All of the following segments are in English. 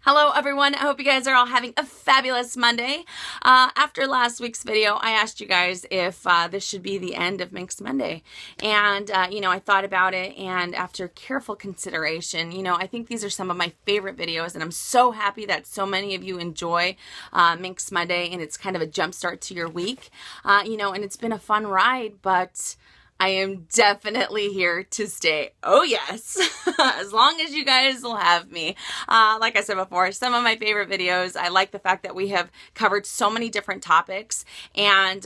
Hello everyone, I hope you guys are all having a fabulous Monday. After last week's video, I asked you guys if this should be the end of Minks Monday. And, I thought about it, and after careful consideration, I think these are some of my favorite videos, and I'm so happy that so many of you enjoy Minks Monday, and it's kind of a jumpstart to your week. And it's been a fun ride, but I am definitely here to stay. Oh yes, as long as you guys will have me. Like I said before, some of my favorite videos. I like the fact that we have covered so many different topics, and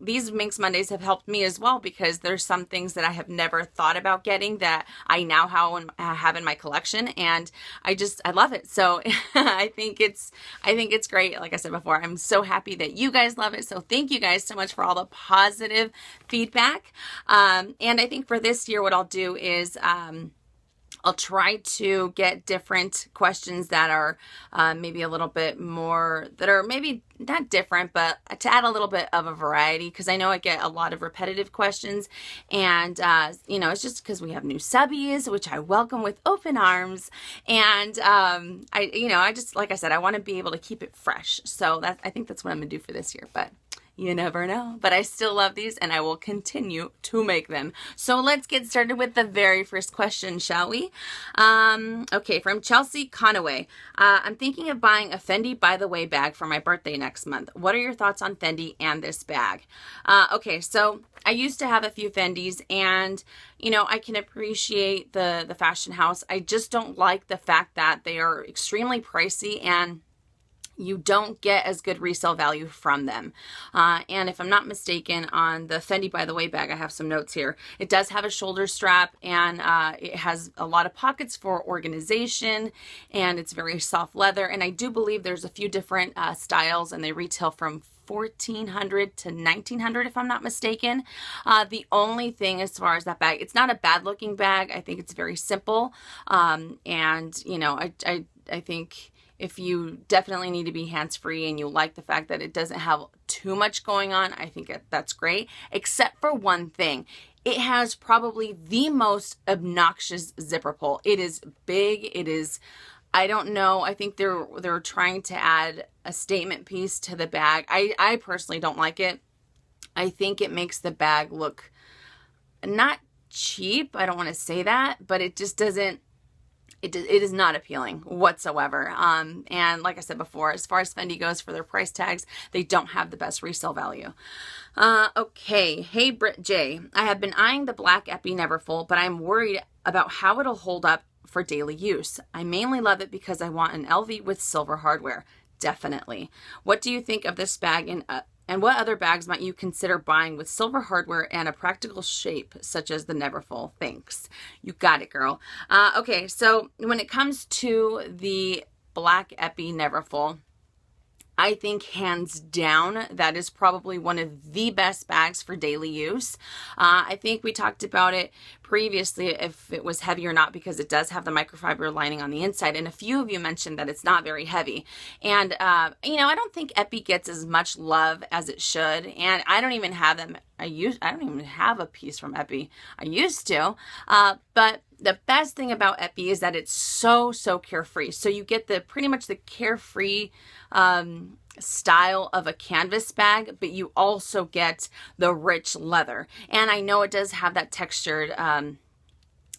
these Minks Mondays have helped me as well, because there's some things that I have never thought about getting that I now have in my collection, and I love it. So I think it's great. Like I said before, I'm so happy that you guys love it. So thank you guys so much for all the positive feedback. And I think for this year, what I'll do is I'll try to get different questions that are maybe a little bit more, that are maybe not different, but to add a little bit of a variety, because I know I get a lot of repetitive questions, and it's just because we have new subbies, which I welcome with open arms, and I just, like I said, I want to be able to keep it fresh. So I think that's what I'm gonna do for this year, but you never know. But I still love these, and I will continue to make them. So let's get started with the very first question, shall we? Okay, from Chelsea Conaway. I'm thinking of buying a Fendi By The Way bag for my birthday next month. What are your thoughts on Fendi and this bag? Okay, so I used to have a few Fendis, and I can appreciate the fashion house. I just don't like the fact that they are extremely pricey, and you don't get as good resale value from them. And if I'm not mistaken, on the Fendi By The Way bag, I have some notes here. It does have a shoulder strap, and it has a lot of pockets for organization, and it's very soft leather. And I do believe there's a few different styles, and they retail from $1,400 to $1,900 if I'm not mistaken. The only thing as far as that bag, it's not a bad looking bag. I think it's very simple. I think if you definitely need to be hands-free and you like the fact that it doesn't have too much going on, I think that's great, except for one thing. It has probably the most obnoxious zipper pull. It is big. It is, I don't know, I think they're trying to add a statement piece to the bag. I personally don't like it. I think it makes the bag look not cheap. I don't want to say that, but it just doesn't, it is not appealing whatsoever. And like I said before, as far as Fendi goes, for their price tags, they don't have the best resale value. Okay. Hey, Britt J. I have been eyeing the black Epi Nverfull, but I'm worried about how it'll hold up for daily use. I mainly love it because I want an LV with silver hardware. Definitely. What do you think of this bag, and what other bags might you consider buying with silver hardware and a practical shape, such as the Nverfull? Thanks. You got it, girl. Okay, so when it comes to the black Epi Nverfull, I think hands down, that is probably one of the best bags for daily use. I think we talked about it previously, if it was heavy or not, because it does have the microfiber lining on the inside. And a few of you mentioned that it's not very heavy. And, I don't think Epi gets as much love as it should. And I don't even have them. I don't even have a piece from Epi. I used to, but the best thing about Epi is that it's so carefree. So you get pretty much the carefree style of a canvas bag, but you also get the rich leather. And I know it does have that textured,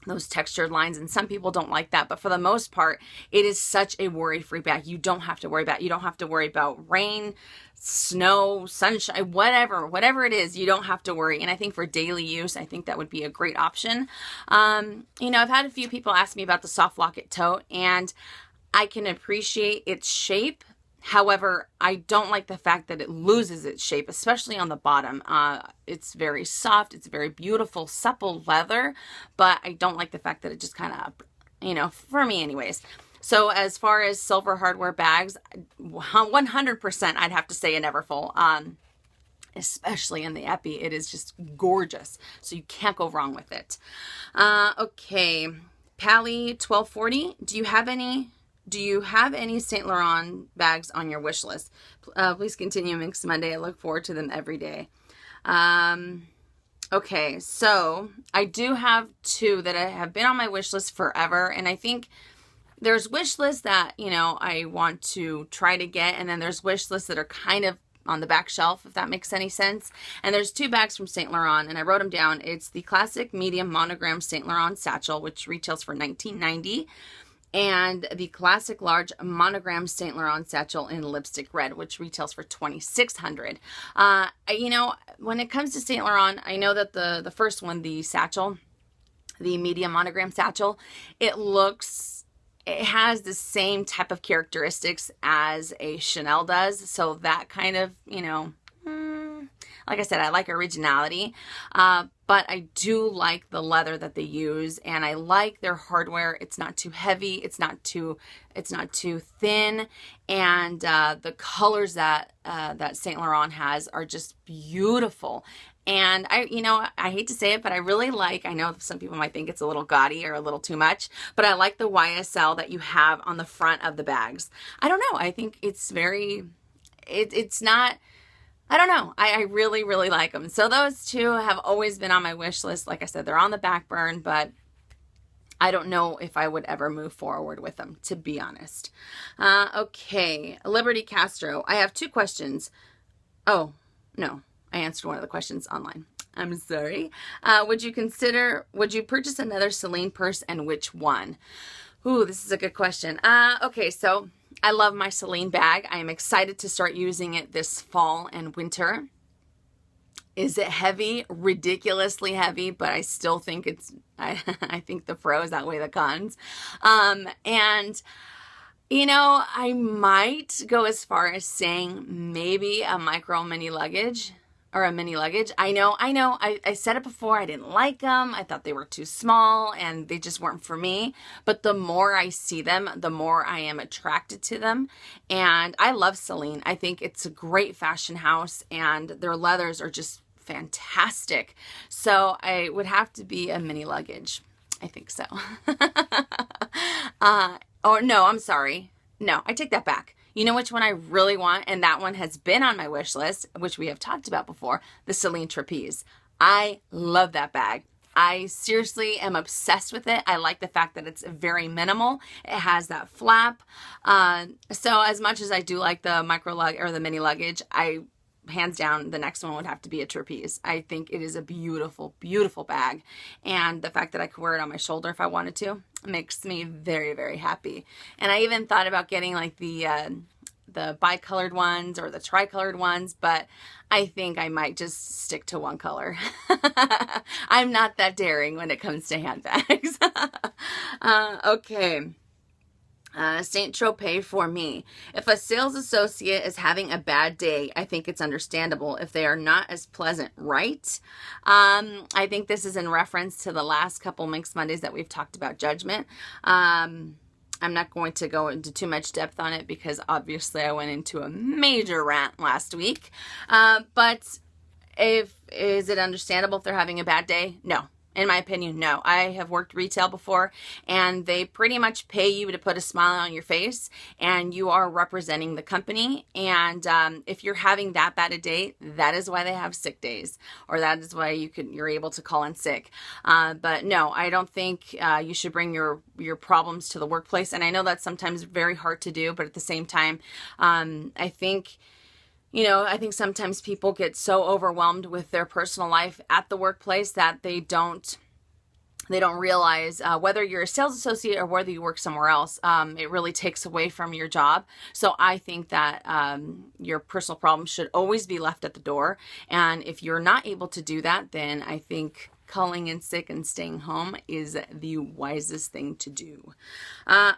those textured lines, and some people don't like that, but for the most part, it is such a worry-free bag. You don't have to worry about rain, snow, sunshine, whatever it is, you don't have to worry. And I think for daily use, I think that would be a great option. I've had a few people ask me about the soft locket tote, and I can appreciate its shape. However, I don't like the fact that it loses its shape, especially on the bottom. It's very soft. It's very beautiful, supple leather, but I don't like the fact that it just kind of, for me anyways. So as far as silver hardware bags, 100% I'd have to say a Nverfull, especially in the Epi. It is just gorgeous. So you can't go wrong with it. Okay. Pally 1240, do you have any Saint Laurent bags on your wish list? Please continue Minks Monday. I look forward to them every day. Okay, so I do have two that have been on my wish list forever, and I think there's wish lists that, you know, I want to try to get, and then there's wish lists that are kind of on the back shelf, if that makes any sense. And there's 2 bags from Saint Laurent, and I wrote them down. It's the classic medium monogram Saint Laurent satchel, which retails for $19.90, and the classic large monogram Saint Laurent satchel in lipstick red, which retails for $2,600. You know, when it comes to Saint Laurent, I know that the first one, the satchel, the medium monogram satchel, it has the same type of characteristics as a Chanel does. So that kind of, you know, like I said, I like originality, but I do like the leather that they use, and I like their hardware. It's not too heavy. It's not too thin. And the colors that Saint Laurent has are just beautiful. And I hate to say it, but I really like, I know some people might think it's a little gaudy or a little too much, but I like the YSL that you have on the front of the bags. I don't know. I think it's it's not, I don't know. I really, really like them. So those 2 have always been on my wish list. Like I said, they're on the back burn, but I don't know if I would ever move forward with them, to be honest. Okay. Liberty Castro. I have 2 questions. Oh, no. I answered one of the questions online. I'm sorry. Would you purchase another Celine purse, and which one? Ooh, this is a good question. Okay, so I love my Celine bag. I am excited to start using it this fall and winter. Is it heavy? Ridiculously heavy, but I still think I think the pros outweigh the cons. And you know, I might go as far as saying maybe a micro mini luggage. Or a mini luggage. I know. I said it before. I didn't like them. I thought they were too small and they just weren't for me. But the more I see them, the more I am attracted to them. And I love Celine. I think it's a great fashion house, and their leathers are just fantastic. So I would have to be a mini luggage. I think so. Oh, no, I'm sorry. No, I take that back. You know which one I really want, and that one has been on my wish list, which we have talked about before, the Celine Trapeze. I love that bag. I seriously am obsessed with it. I like the fact that it's very minimal. It has that flap. So as much as I do like the the mini luggage, hands down, the next one would have to be a trapeze. I think it is a beautiful, beautiful bag. And the fact that I could wear it on my shoulder if I wanted to makes me very, very happy. And I even thought about getting like the bicolored ones or the tricolored ones, but I think I might just stick to one color. I'm not that daring when it comes to handbags. Okay. Saint Tropez for me. If a sales associate is having a bad day, I think it's understandable if they are not as pleasant, right? I think this is in reference to the last couple Minks Mondays that we've talked about judgment. I'm not going to go into too much depth on it because obviously I went into a major rant last week. But is it understandable if they're having a bad day? No. In my opinion, no. I have worked retail before, and they pretty much pay you to put a smile on your face, and you are representing the company. And if you're having that bad a day, that is why they have sick days, or that is why you're able to call in sick. But no, I don't think you should bring your problems to the workplace. And I know that's sometimes very hard to do, but at the same time, I think sometimes people get so overwhelmed with their personal life at the workplace that they don't realize whether you're a sales associate or whether you work somewhere else, it really takes away from your job. So I think that your personal problems should always be left at the door. And if you're not able to do that, then I think calling in sick and staying home is the wisest thing to do.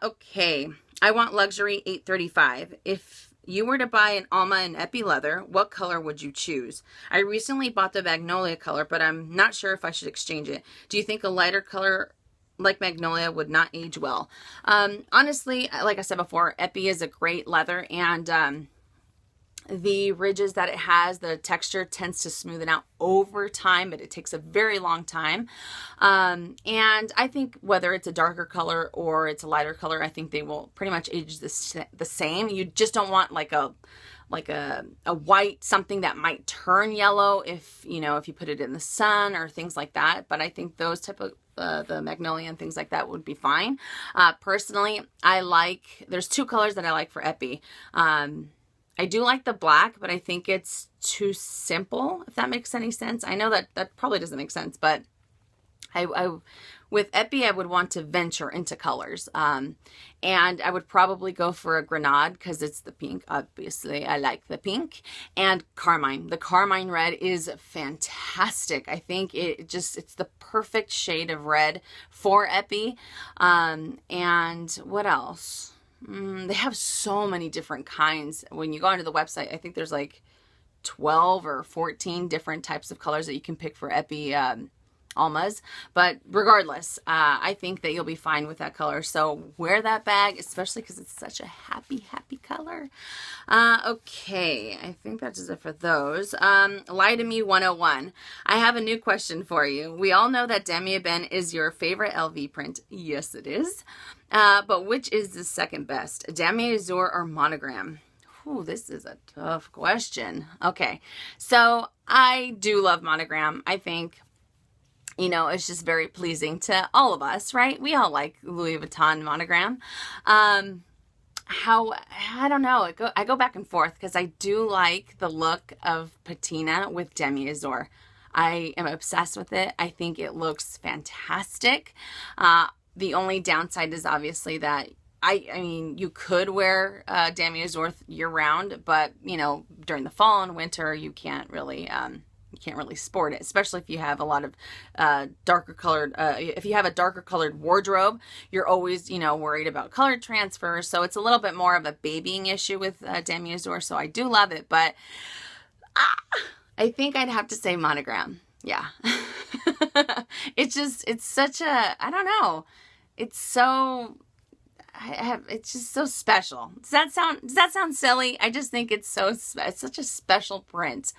Okay. I want luxury 835. If you were to buy an Alma and Epi leather, what color would you choose? I recently bought the Magnolia color, but I'm not sure if I should exchange it. Do you think a lighter color like Magnolia would not age well? Honestly, like I said before, Epi is a great leather, and the ridges that it has, the texture tends to smoothen out over time, but it takes a very long time. And I think whether it's a darker color or it's a lighter color, I think they will pretty much age the same. You just don't want like a white, something that might turn yellow if you put it in the sun or things like that. But I think those type of the magnolia and things like that would be fine. Personally, there's two colors that I like for Epi. I do like the black, but I think it's too simple, if that makes any sense. I know that probably doesn't make sense, but with Epi, I would want to venture into colors. And I would probably go for a grenade because it's the pink. Obviously, I like the pink. And carmine. The carmine red is fantastic. I think it's the perfect shade of red for Epi. And what else? They have so many different kinds. When you go onto the website, I think there's like 12 or 14 different types of colors that you can pick for Epi Almas. But regardless, I think that you'll be fine with that color. So wear that bag, especially because it's such a happy, happy color. Okay, I think that does it for those. Lie to Me 101. I have a new question for you. We all know that Demi Ebene is your favorite LV print. Yes, it is. But which is the second best? Damier Azur or Monogram? Ooh, this is a tough question. Okay, so I do love Monogram. I think, it's just very pleasing to all of us, right? We all like Louis Vuitton Monogram. I don't know. I go back and forth because I do like the look of patina with Damier Azur. I am obsessed with it. I think it looks fantastic. The only downside is obviously that I mean, you could wear Damier Azur year round, but during the fall and winter, you can't really sport it, especially if you have a lot of darker colored. If you have a darker colored wardrobe, you're always worried about color transfer. So it's a little bit more of a babying issue with Damier Azur. So I do love it, but I think I'd have to say Monogram. Yeah, it's such a, I don't know. It's just so special. Does that sound silly? I just think it's such a special print.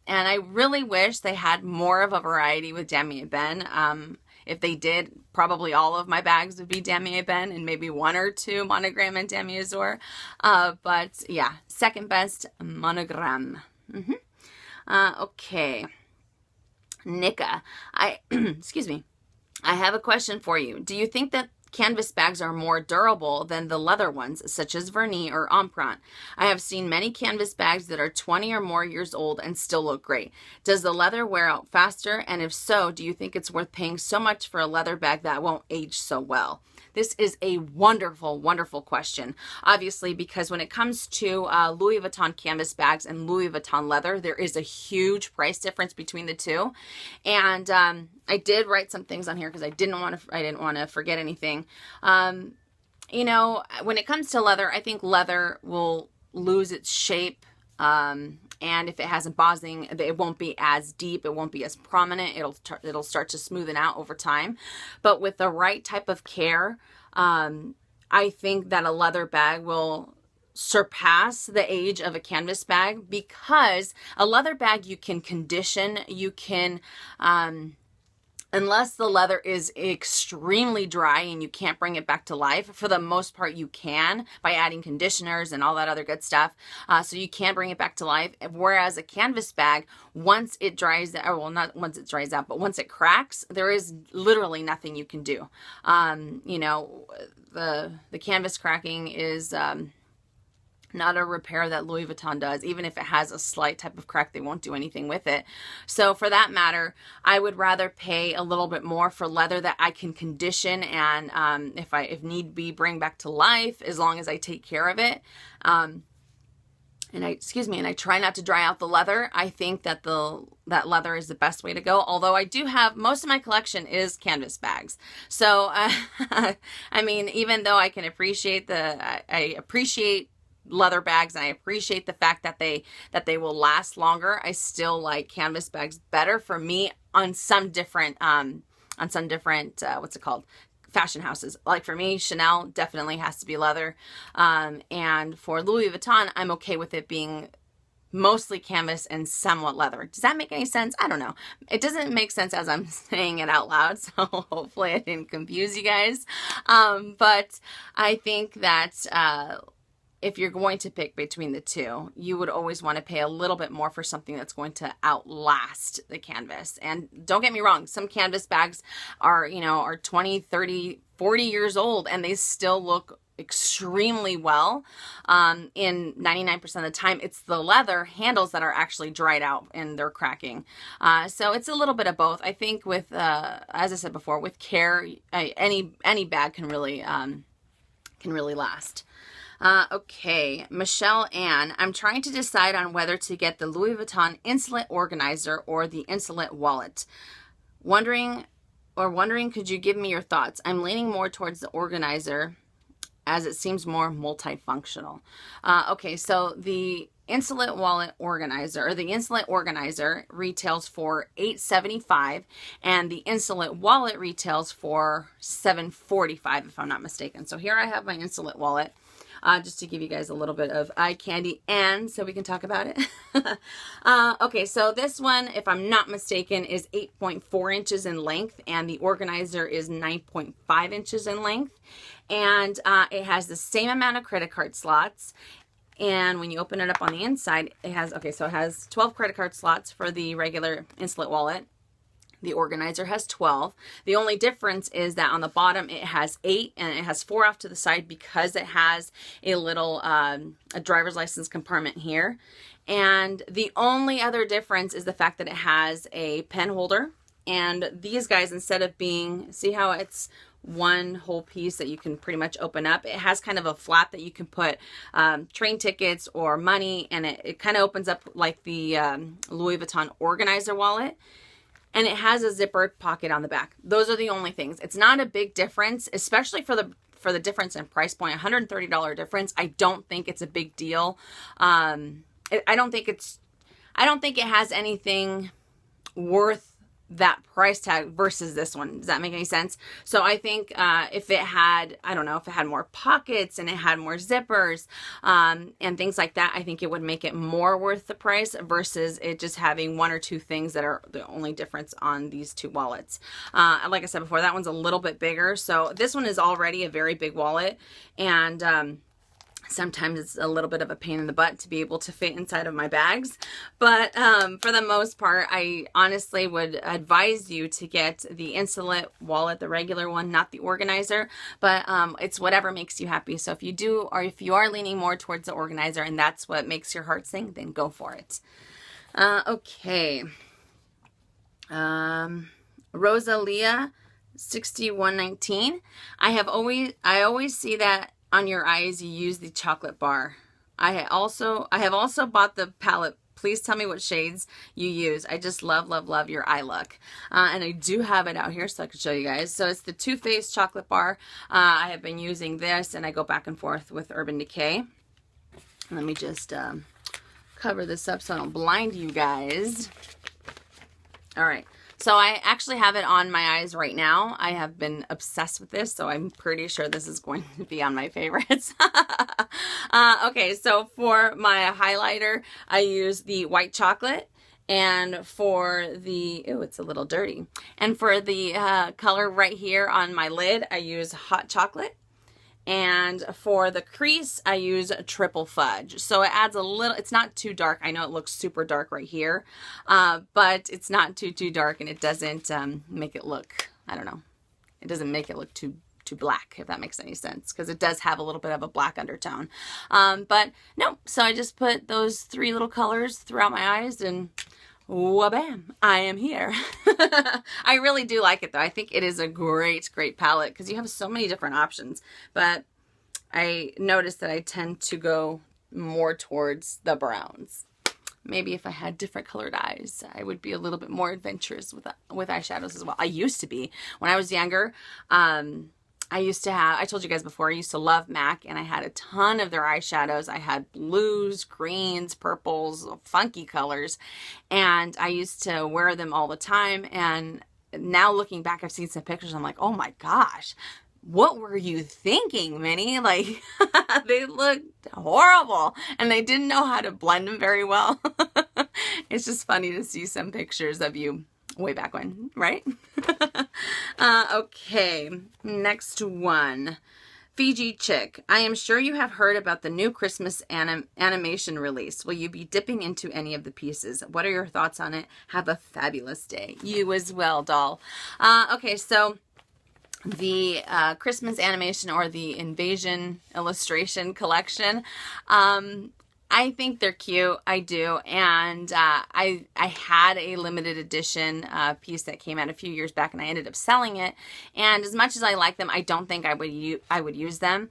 And I really wish they had more of a variety with Demi Ebene. If they did, probably all of my bags would be Demi Ebene and maybe one or two Monogram and Damier Azur. But yeah, second best, Monogram. Okay. Nika, excuse me. I have a question for you. Do you think that canvas bags are more durable than the leather ones, such as Vernis or Empreinte? I have seen many canvas bags that are 20 or more years old and still look great. Does the leather wear out faster? And if so, do you think it's worth paying so much for a leather bag that won't age so well? This is a wonderful, wonderful question. Obviously, because when it comes to Louis Vuitton canvas bags and Louis Vuitton leather, there is a huge price difference between the two. And I did write some things on here because I didn't want to forget anything. When it comes to leather, I think leather will lose its shape. And if it has embossing, it won't be as deep. It won't be as prominent. It'll start to smoothen out over time. But with the right type of care, I think that a leather bag will surpass the age of a canvas bag, because a leather bag you can condition, you can, unless the leather is extremely dry and you can't bring it back to life, for the most part you can by adding conditioners and all that other good stuff. So you can bring it back to life. Whereas a canvas bag, once it dries, or well, not once it dries out, but once it cracks, there is literally nothing you can do. The canvas cracking is not a repair that Louis Vuitton does. Even if it has a slight type of crack, they won't do anything with it. So for that matter, I would rather pay a little bit more for leather that I can condition and if need be, bring back to life, as long as I take care of it. And I try not to dry out the leather. I think that that leather is the best way to go. Although I do have, most of my collection is canvas bags. So, I mean, even though I can appreciate I appreciate leather bags, and I appreciate the fact that they will last longer, I still like canvas bags better for me on some different, what's it called? Fashion houses. Like for me, Chanel definitely has to be leather. And for Louis Vuitton, I'm okay with it being mostly canvas and somewhat leather. Does that make any sense? I don't know. It doesn't make sense as I'm saying it out loud, so hopefully I didn't confuse you guys. But I think that if you're going to pick between the two, you would always want to pay a little bit more for something that's going to outlast the canvas. And don't get me wrong, some canvas bags are, you know, are 20, 30, 40 years old and they still look extremely well. In 99% of the time, it's the leather handles that are actually dried out and they're cracking. So it's a little bit of both. I think with, as I said before, with care, any bag can really last. Okay, Michelle Ann, I'm trying to decide on whether to get the Louis Vuitton Insolent Organizer or the Insolent Wallet. Wondering, could you give me your thoughts? I'm leaning more towards the Organizer as it seems more multifunctional. Okay, so the Insolent Wallet Organizer, or the Insolent Organizer, retails for $875, and the Insolent Wallet retails for $745, if I'm not mistaken. So here I have my Insolent Wallet. Just to give you guys a little bit of eye candy and so we can talk about it. Okay, so this one, if I'm not mistaken, is 8.4 inches in length and the Organizer is 9.5 inches in length. And it has the same amount of credit card slots. And when you open it up on the inside, it has, okay, so it has 12 credit card slots for the regular Insolent Wallet. The Organizer has 12. The only difference is that on the bottom it has 8 and it has 4 off to the side because it has a little a driver's license compartment here. And the only other difference is the fact that it has a pen holder. And these guys, instead of being, see how it's one whole piece that you can pretty much open up, it has kind of a flap that you can put train tickets or money, and it kind of opens up like the Louis Vuitton Organizer wallet. And it has a zipper pocket on the back. Those are the only things. It's not a big difference, especially for the difference in price point, $130 difference. I don't think it's a big deal. I don't think it has anything worth that price tag versus this one. Does that make any sense? So I think if it had, I don't know, if it had more pockets and it had more zippers and things like that, I think it would make it more worth the price versus it just having one or two things that are the only difference on these two wallets. Like I said before, that one's a little bit bigger. So this one is already a very big wallet, and sometimes it's a little bit of a pain in the butt to be able to fit inside of my bags. But for the most part, I honestly would advise you to get the Insolent Wallet, the regular one, not the Organizer. But it's whatever makes you happy. So if you do, or if you are leaning more towards the Organizer and that's what makes your heart sing, then go for it. Okay. Rosalia 6119. I always see that on your eyes you use the chocolate bar. I have also bought the palette. Please tell me what shades you use. I just love your eye look. And I do have it out here so I can show you guys. So it's the Too Faced chocolate bar. I have been using this and I go back and forth with Urban Decay. Let me just cover this up so I don't blind you guys. All right. So I actually have it on my eyes right now. I have been obsessed with this, so I'm pretty sure this is going to be on my favorites. Okay, so for my highlighter, I use the white chocolate. And for the, oh, it's a little dirty. And for the color right here on my lid, I use hot chocolate. And for the crease, I use Triple Fudge. So it adds a little, it's not too dark. I know it looks super dark right here, but it's not too dark, and it doesn't make it look, I don't know, it doesn't make it look too black, if that makes any sense, because it does have a little bit of a black undertone. But no, so I just put those 3 little colors throughout my eyes and wha-bam, I am here. I really do like it though. I think it is a great palette because you have so many different options. But I noticed that I tend to go more towards the browns. Maybe if I had different colored eyes, I would be a little bit more adventurous with eyeshadows as well. I used to be. When I was younger, I used to have, I told you guys before, I used to love MAC, and I had a ton of their eyeshadows. I had blues, greens, purples, funky colors, and I used to wear them all the time. And now looking back, I've seen some pictures. I'm like, oh my gosh, what were you thinking, Minnie? Like, they looked horrible, and they didn't know how to blend them very well. It's just funny to see some pictures of you way back when, right? Okay, next one. Fiji Chick, I am sure you have heard about the new Christmas animation release. Will you be dipping into any of the pieces? What are your thoughts on it? Have a fabulous day. You as well, doll. Okay, so the Christmas animation or the Invasion illustration collection, I think they're cute. I do. And I had a limited edition piece that came out a few years back, and I ended up selling it. And as much as I like them, I don't think I would use them.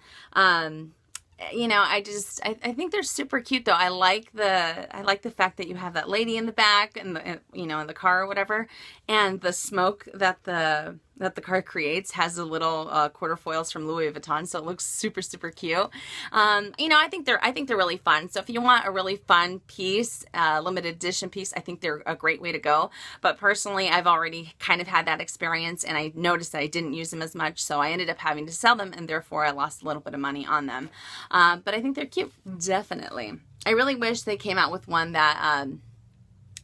You know, I think they're super cute though. I like the fact that you have that lady in the back and you know, in the car or whatever, and the smoke that the car creates has the little quarter foils from Louis Vuitton, so it looks super, super cute. You know, I think they're really fun. So if you want a really fun piece, limited edition piece, I think they're a great way to go. But personally, I've already kind of had that experience, and I noticed that I didn't use them as much, so I ended up having to sell them, and therefore I lost a little bit of money on them. But I think they're cute, definitely. I really wish they came out with one that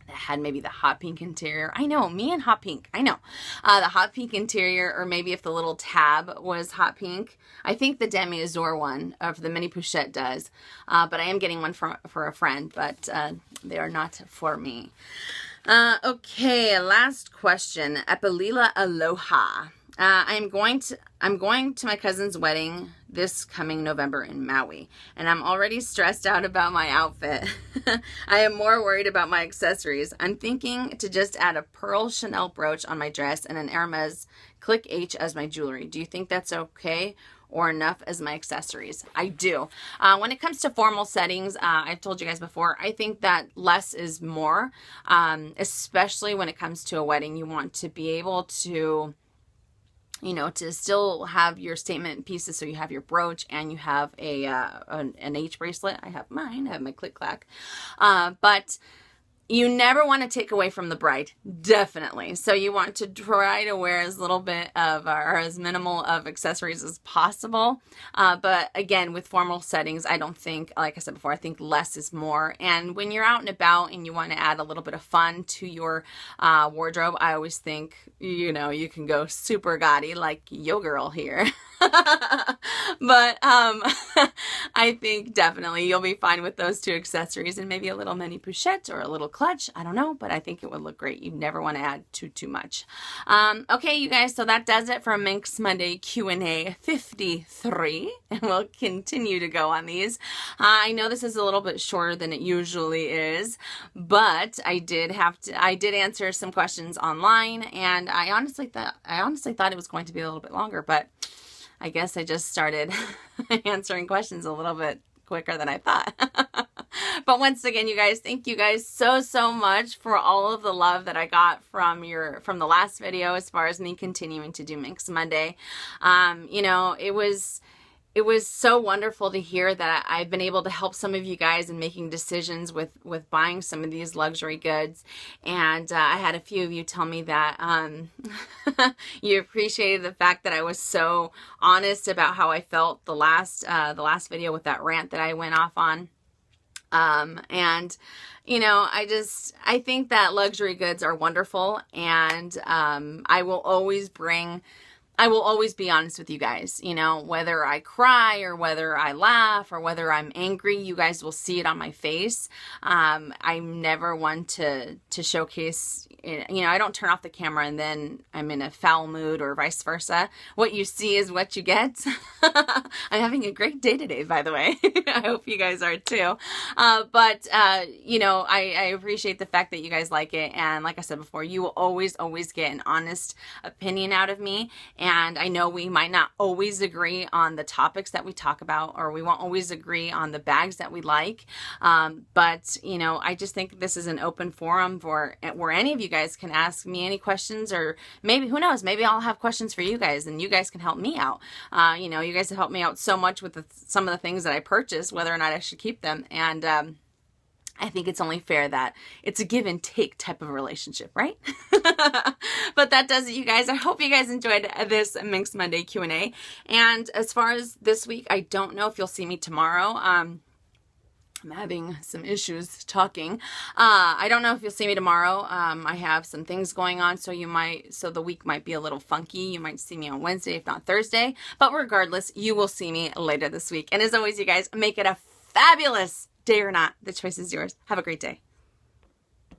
had maybe the hot pink interior. I know, me and hot pink. I know. The hot pink interior, or maybe if the little tab was hot pink. I think the Demi Azur one of the mini pochette does. But I am getting one for a friend, but they are not for me. Okay, last question. Epilila Aloha. I'm going to my cousin's wedding this coming November in Maui, and I'm already stressed out about my outfit. I am more worried about my accessories. I'm thinking to just add a pearl Chanel brooch on my dress and an Hermes Click H as my jewelry. Do you think that's okay or enough as my accessories? I do. When it comes to formal settings, I've told you guys before, I think that less is more, especially when it comes to a wedding. You want to be able to, you know, to still have your statement pieces. So you have your brooch and you have an H bracelet. I have mine. I have my click clack. But you never want to take away from the bride, definitely. So you want to try to wear as little bit of, or as minimal of accessories as possible. But again, with formal settings, I don't think, like I said before, I think less is more. And when you're out and about and you want to add a little bit of fun to your wardrobe, I always think, you know, you can go super gaudy like yo girl here. But I think definitely you'll be fine with those two accessories and maybe a little mini pochette or a little clutch. I don't know, but I think it would look great. You never want to add too much. Okay, you guys, so that does it for Minks Monday Q&A 53, and we'll continue to go on these. I know this is a little bit shorter than it usually is, but I did answer some questions online, and I honestly thought it was going to be a little bit longer, but I guess I just started answering questions a little bit quicker than I thought. But once again, you guys, thank you guys so much for all of the love that I got from the last video as far as me continuing to do Minks Monday. You know, it was so wonderful to hear that I've been able to help some of you guys in making decisions with buying some of these luxury goods. And I had a few of you tell me that you appreciated the fact that I was so honest about how I felt the last video with that rant that I went off on. And you know, I think that luxury goods are wonderful, and I will always be honest with you guys, you know, whether I cry or whether I laugh or whether I'm angry, you guys will see it on my face. I'm never one to showcase, you know, I don't turn off the camera and then I'm in a foul mood or vice versa. What you see is what you get. I'm having a great day today, by the way. I hope you guys are too. But you know, I appreciate the fact that you guys like it. And like I said before, you will always get an honest opinion out of me. And I know we might not always agree on the topics that we talk about, or we won't always agree on the bags that we like. But, you know, I just think this is an open forum where any of you guys can ask me any questions, or maybe, who knows, maybe I'll have questions for you guys and you guys can help me out. You know, you guys have helped me out so much with some of the things that I purchased, whether or not I should keep them. And, I think it's only fair that it's a give and take type of relationship, right? But that does it, you guys. I hope you guys enjoyed this Minks Monday Q&A. And as far as this week, I don't know if you'll see me tomorrow. I'm having some issues talking. I don't know if you'll see me tomorrow. I have some things going on, so the week might be a little funky. You might see me on Wednesday, if not Thursday. But regardless, you will see me later this week. And as always, you guys, make it a fabulous day or not. The choice is yours. Have a great day.